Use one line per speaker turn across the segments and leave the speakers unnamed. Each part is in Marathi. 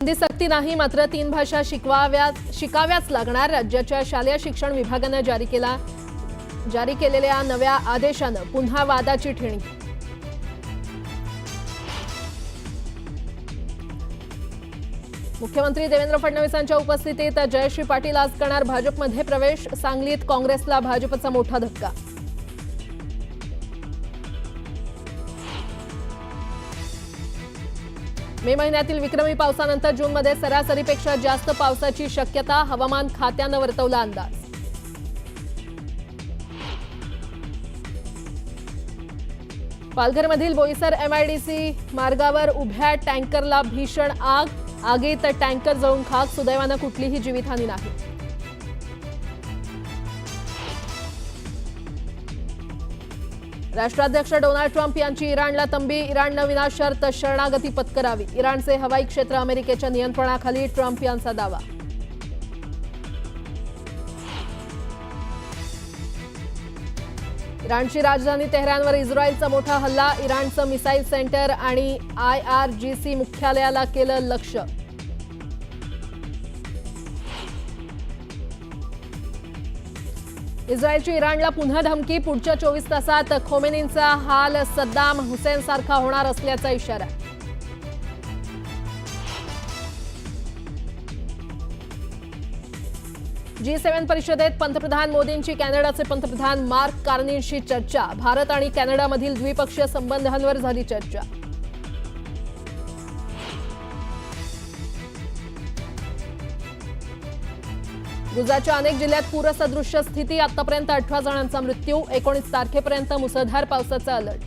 हिंदी सक्ती नाही, मात्र 3 भाषा शिकाव्याच लागणार. राज्याच्या शालेय शिक्षण विभागाने जारी केलेल्या नव्या आदेशानं पुन्हा वादाची ठिणगी. मुख्यमंत्री देवेंद्र फडणवीसांच्या उपस्थितीत जयश्री पाटील आज करणार भाजपमध्ये प्रवेश. सांगलीत काँग्रेसला भाजपचा मोठा धक्का. मे महिन्यातील विक्रमी पावसानंतर जूनमध्ये सरासरीपेक्षा जास्त पावसाची शक्यता. हवामान खात्यानं वर्तवला अंदाज. पालघरमधील बोईसर MIDC मार्गावर उभ्या टँकरला भीषण आग. आगीत टँकर जळून खाक. सुदैवानं कुठलीही जीवितहानी नाही. राष्ट्राध्यक्ष डोनाल्ड ट्रम्प यांची इराणला तंबी. इराणनं विनाशर्त शरणागती पत्करावी. इराणचे हवाई क्षेत्र अमेरिकेच्या नियंत्रणाखाली. ट्रम्प यांचा दावा. इराणची राजधानी तेहरानवर इस्रायलचा मोठा हल्ला. इराणचं मिसाईल सेंटर आणि IRGC मुख्यालयाला केलं लक्ष्य. इस्रायलची इराणला पुन्हा धमकी. पुढच्या 24 तासात खोमेनींचा हाल सद्दाम हुसेन सारखा होणार असल्याचा इशारा. G7 परिषदेत पंतप्रधान मोदींची कॅनडाचे पंतप्रधान मार्क कार्नीशी चर्चा. भारत आणि कॅनडामधील द्विपक्षीय संबंधांवर झाली चर्चा. गुजरातच्या अनेक जिल्ह्यात पूरसदृश्य स्थिती. आतापर्यंत 18 जणांचा मृत्यू. 19 तारखेपर्यंत मुसळधार पावसाचा अलर्ट.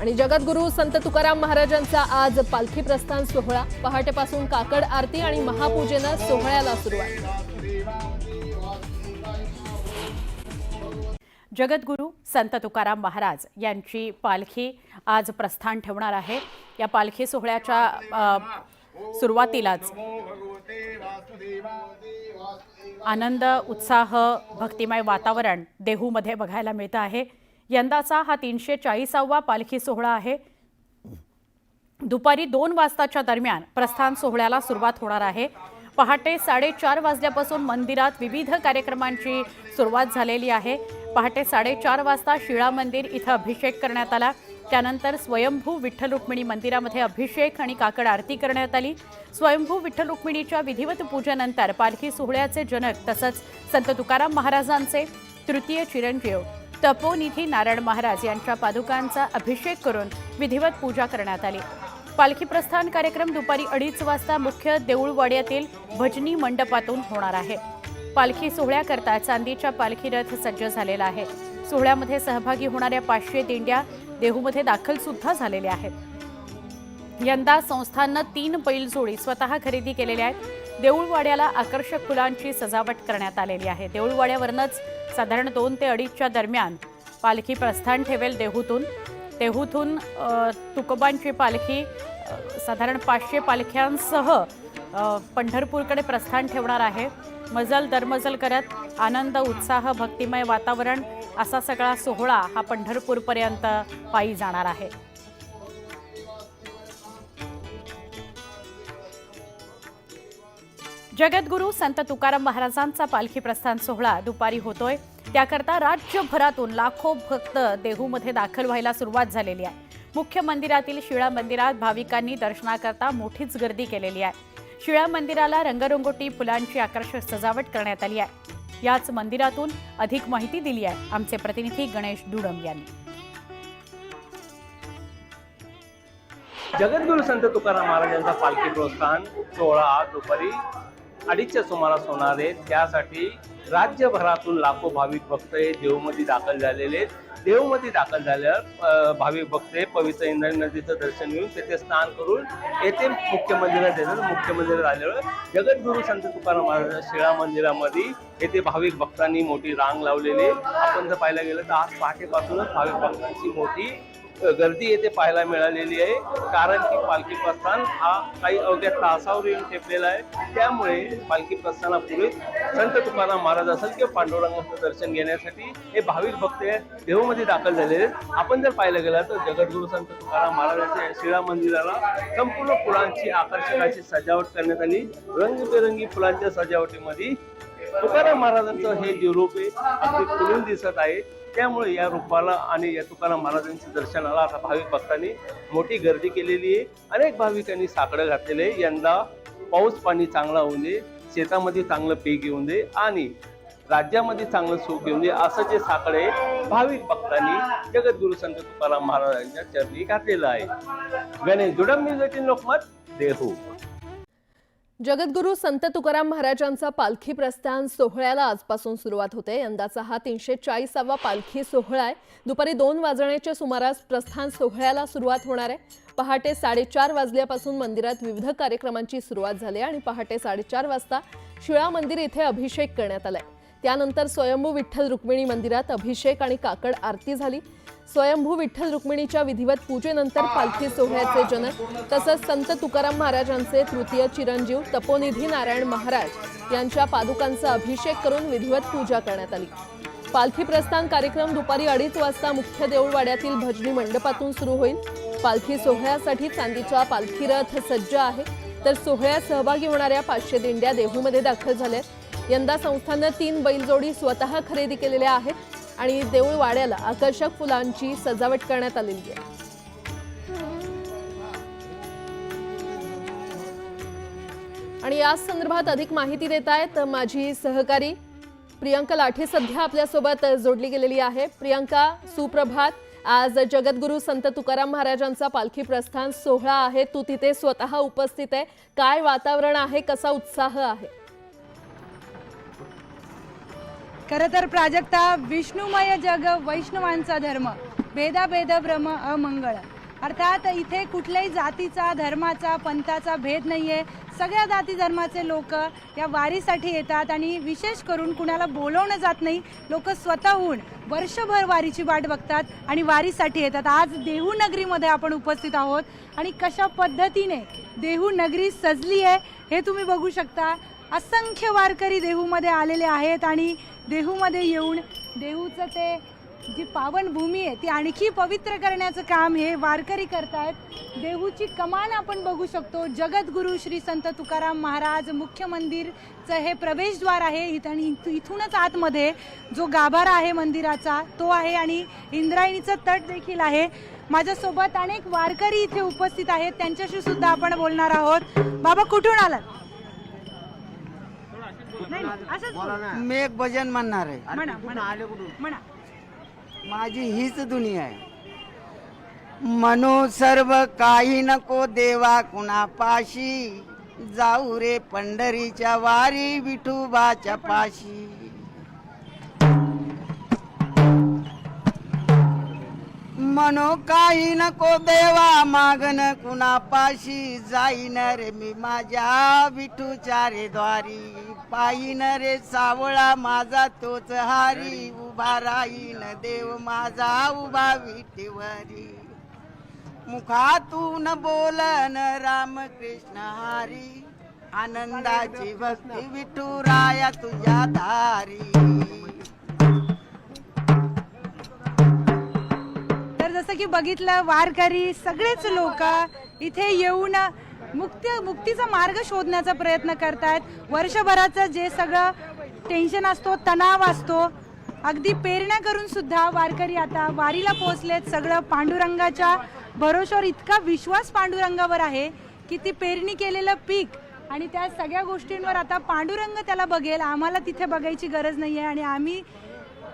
आणि जगद्गुरू संत तुकाराम महाराजांचा आज पालखी प्रस्थान सोहळा. पहाटेपासून काकड आरती आणि महापूजेनं सोहळ्याला सुरुवात.
जगद्गुरू संत तुकाराम महाराज यांची पालखी आज प्रस्थान ठेवणार आहे. या पालखी सोहळ्याच्या सुरुवातीलाच आनंद, उत्साह, भक्तिमय वातावरण देहूमध्ये बघायला मिळतं आहे. यंदाचा हा 340वा पालखी सोहळा आहे. दुपारी 2 वाजताच्या दरम्यान प्रस्थान सोहळ्याला सुरुवात होणार आहे. पहाटे 4:30 वाजल्यापासून मंदिरात विविध कार्यक्रमांची सुरुवात झालेली आहे. पहाटे 4:30 वाजता शिळा मंदिर इथं अभिषेक करण्यात आला. त्यानंतर स्वयंभू विठ्ठल रुक्मिणी मंदिरामध्ये अभिषेक आणि काकड आरती करण्यात आली. स्वयंभू विठ्ठल रुक्मिणीच्या विधिवत पूजेनंतर पालखी सोहळ्याचे जनक तसंच संत तुकाराम महाराजांचे तृतीय चिरंजीव तपोनिधी नारायण महाराज यांच्या पादुकांचा अभिषेक करून विधिवत पूजा करण्यात आली. पालखी प्रस्थान कार्यक्रम दुपारी 2:30 वाजता मुख्य देऊळवाड्यातील भजनी मंडपातून होणार आहे. पालखी सोहळ्याकरता चांदीच्या पालखी रथ सज्ज झालेला आहे. सोहळ्यामध्ये सहभागी होणाऱ्या 500 दिंड्या देहूमध्ये दाखल सुद्धा झालेल्या आहेत. यंदा संस्थांनं 3 बैलजोडी स्वतः खरेदी केलेल्या आहेत. देऊळवाड्याला आकर्षक फुलांची सजावट करण्यात आलेली आहे. देऊळवाड्यावरनच साधारण 2 ते 2:30च्या दरम्यान पालखी प्रस्थान ठेवेल देहूतून तुकोबांची पालखी साधारण 500 पालख्यांसह पंढरपूरकडे प्रस्थान ठेवणार आहे. मजल दरमजल करत आनंद, उत्साह, भक्तिमय वातावरण असा सगळा सोहळा हा पंढरपूरपर्यंत पायी जाणार आहे. जगद्गुरू संत तुकाराम महाराजांचा पालखी प्रस्थान सोहळा दुपारी होतोय. त्याकरता राज्यभरातून लाखो भक्त देहूमध्ये दाखल व्हायला सुरुवात झालेली आहे. मुख्य मंदिरातील शिळा मंदिरात भाविकांनी दर्शनाकरता मोठीच गर्दी केलेली आहे. शिळा मंदिराला रंगरंगोटी फुलांची आकर्षक सजावट करण्यात आली आहे. याच मंदिरातून अधिक माहिती दिली आहे आमचे प्रतिनिधी गणेश दुडम यांनी.
जगद्गुरू संत तुकाराम महाराजांचा पालखी प्रस्थान सोहळा आज दुपारी 2:30च्या सुमारास होणार आहे. त्यासाठी राज्यभरातून लाखो भाविक भक्त हे देहूमध्ये दाखल झालेले आहेत. देहूमध्ये दाखल झाल्यावर भाविक भक्त हे पवित्र इंद्रायणी नदीचं दर्शन घेऊन तेथे स्नान करून येथे मुख्य मंदिरात येतात. मुख्य मंदिरात आल्यावर जगद्गुरू संत तुकाराम महाराज शिळा मंदिरामध्ये येथे भाविक भक्तांनी मोठी रांग लावलेली आहे. आपण जर पाहायला गेलं तर आज पहाटेपासूनच भाविक भक्तांची मोठी गर्दी येथे पाहायला मिळालेली आहे, कारण की पालखी प्रस्थान हा काही अवघ्या तासावर येऊन ठेपलेला आहे। त्यामुळे पालखी प्रस्थानापूर्वी संत तुकाराम महाराज असेल किंवा पांडुरंगाचं दर्शन घेण्यासाठी हे भाविक भक्त देहूमध्ये दाखल झालेले आहेत। आपण जर पाहिलं गेलं तर जगद्गुरू संत तुकाराम महाराजांच्या शिळा मंदिराला संपूर्ण फुलांची आकर्षकाची सजावट करण्यात आली। रंगीबेरंगी फुलांच्या सजावटीमध्ये तुकाराम महाराजांचं हे जे रूप आहे अगदी खुलून दिसत आहे। त्यामुळे या रूपाला आणि या तुकाराम महाराजांच्या दर्शनाला आता भाविक भक्तांनी मोठी गर्दी केलेली आहे। अनेक भाविकांनी साकडं घातलेले आहे। यंदा पाऊस पाणी चांगला होऊ दे, शेतामध्ये चांगलं पीक येऊन दे आणि राज्यामध्ये चांगलं सुख येऊन दे असं जे साकडे भाविक भक्तांनी जगद्गुरू संत तुकाराम महाराजांच्या चरणी घातलेलं आहे। गणेश जुडम न्यूज 18 लोकमत देहू।
जगद्गुरू संत तुकाराम महाराजांचा पालखी प्रस्थान सोहळ्याला आजपासून सुरुवात होते। यंदाचा हा 340वा पालखी सोहळा आहे। दुपारी 2 वाजण्याच्या सुमारास प्रस्थान सोहळ्याला सुरुवात होणार आहे। पहाटे 4:30 वाजल्यापासून मंदिरात विविध कार्यक्रमांची सुरुवात झाली आणि पहाटे 4:30 वाजता शिळा मंदिर येथे अभिषेक करण्यात आलाय। त्यानंतर स्वयंभू विठ्ठल रुक्मिणी मंदिरात अभिषेक आणि काकड आरती झाली। स्वयंभू विठ्ठल रुक्मिणीच्या विधिवत पूजेनंतर पालखी सोहळ्याचे जनक तसंच संत तुकाराम महाराजांचे तृतीय चिरंजीव तपोनिधी नारायण महाराज यांच्या पादुकांचा अभिषेक करून विधिवत पूजा करण्यात आली। पालखी प्रस्थान कार्यक्रम दुपारी 2:30 वाजता मुख्य देऊळवाड्यातील भजनी मंडपातून सुरू होईल। पालखी सोहळ्यासाठी चांदीचा पालखी रथ सज्ज आहे, तर सोहळ्यात सहभागी होणाऱ्या 500 दिंड्या देहूमध्ये दाखल झाल्यात। यंदा संस्थानं 3 बैलजोडी स्वतः खरेदी केलेल्या आहेत आणि देऊळवाड्याला आकर्षक फुलांची सजावट करण्यात आलेली आहे। आणि या संदर्भात अधिक माहिती देत आहेत माझी सहकारी प्रियंका लाठे सध्या आपल्यासोबत जोडली गेलेली आहे। प्रियंका, सुप्रभात। आज जगद्गुरू संत तुकाराम महाराजांचा पालखी प्रस्थान सोहळा आहे, तू तिथे स्वतः उपस्थित आहे, काय वातावरण आहे, कसा उत्साह आहे?
खरं तर प्राजक्ता, विष्णुमय जग वैष्णवांचा धर्म, भेदाभेद भ्रम अमंगळ। अर्थात इथे कुठल्याही जातीचा, धर्माचा, पंथाचा भेद नाहीये। सगळ्या जाती धर्माचे लोक या वारीसाठी येतात आणि विशेष करून कुणाला बोलवणं जात नाही, लोक स्वतःहून वर्षभर वारीची वाट बघतात आणि वारीसाठी येतात। आज देहू नगरीमध्ये आपण उपस्थित आहोत आणि कशा पद्धतीने देहू नगरी सजली आहे हे तुम्ही बघू शकता। असंख्य वारकरी देहूमध्ये आलेले आहेत आणि देहूमध्ये येऊन देहूचं ते जी पावनभूमी आहे ती आणखी पवित्र करण्याचं काम हे वारकरी करतायत। देहूची कमान आपण बघू शकतो। जगद्गुरू श्री संत तुकाराम महाराज मुख्य मंदिरचं हे प्रवेशद्वार आहे आणि इथूनच आतमध्ये जो गाभारा आहे मंदिराचा तो आहे आणि इंद्रायणीचं तट देखील आहे। माझ्यासोबत अनेक वारकरी इथे उपस्थित आहेत, त्यांच्याशी सुद्धा आपण बोलणार आहोत। बाबा, कुठून आलात?
मी एक भजन म्हणणार आहे।
म्हणा म्हणा।
माझी हीच दुनिया आहे। मनो सर्व काही नको देवा कुणापाशी, जाऊ रे पंढरीच्या वारी विठोबाच्या पाशी। मनो काही नको देवा मागन कुणापाशी, जाईन रे मी माझ्या विठूच्या रे द्वारी। पायीन रे सावळा माझा तोच हारी, उभा राहीन देव माझा उभा विठेवरी। मुखातून बोलन राम कृष्ण हरी, आनंदाची भक्ती विठुराया तुझ्या दारी।
जसं की बघितलं, वारकरी सगळेच लोक इथे येऊन मुक्तीचा मार्ग शोधण्याचा प्रयत्न करतात। वर्षभराचं जे सगळं टेन्शन असतो, तणाव असतो, अगदी पेरण्या करून सुद्धा वारकरी आता वारीला पोहोचलेत। सगळं पांडुरंगाच्या भरोश्यावर इतका विश्वास पांडुरंगावर आहे की ती पेरणी केलेलं पीक आणि त्या सगळ्या गोष्टींवर आता पांडुरंग त्याला बघेल, आम्हाला तिथे बघायची गरज नाही आहे आणि आम्ही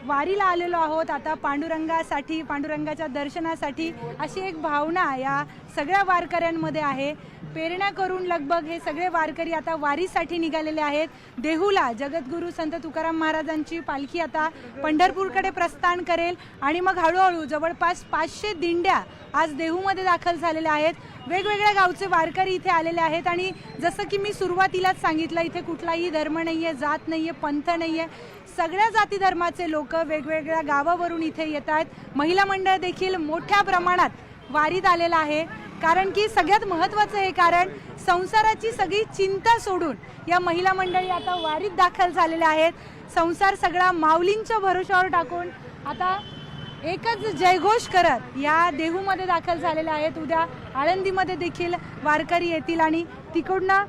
वारीला आलेलो आहोत आता पांडुरंगासाठी, पांडुरंगाच्या दर्शनासाठी, अशी एक भावना या सगळ्या वारकऱ्यांमध्ये आहे। पेरण्या करून लगबग हे सगळे वारकरी आता वारीसाठी निघालेले आहेत। देहूला जगद्गुरू संत तुकाराम महाराजांची पालखी आता पंढरपूरकडे प्रस्थान करेल आणि मग हळूहळू जवळपास 500 दिंड्या आज देहूमध्ये दाखल झालेल्या आहेत। वेगवेगळ्या गावचे वारकरी इथे आलेले आहेत आणि जसं की मी सुरुवातीलाच सांगितलं, इथे कुठलाही धर्म नाहीये, जात नाहीये, पंथ नाहीये, सगळ्या जाती धर्माचे लोक लोक वेगवेगळ्या गावावरून इथे येत आहेत। महिला मंडळ देखील मोठ्या प्रमाणात वारीत आलेलं आहे, कारण की सगळ्यात महत्त्वाचं हे कारण संसाराची सगळी चिंता सोडून या महिला मंडळी आता वारीत दाखल झालेल्या आहेत। संसार सगळा माऊलींच्या भरोशावर टाकून आता एकच जयघोष करत या देहूमध्ये दाखल झालेल्या आहेत। उद्या आळंदीमध्ये देखील वारकरी येतील आणि तिकडनं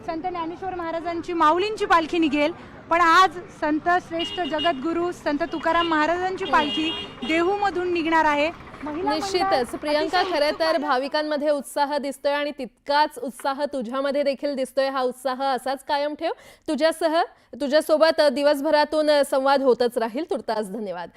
संत ज्ञानेश्वर महाराजांची माऊलींची पालखी निघेल। पण आज संत श्रेष्ठ जगद्गुरू संत तुकाराम महाराजांची पालखी देहूमधून निघणार आहे। महिला मंडळ
निश्चितच प्रियंका,
अतिशय
खरं तर
उत्सुक
भाविकांमध्ये उत्साह दिसतोय आणि तितकाच उत्साह तुझ्यामध्ये देखील दिसतोय। हा उत्साह असाच कायम ठेव। तुझ्यासोबत दिवसभरातून संवाद होतच राहील। तुर्तास धन्यवाद।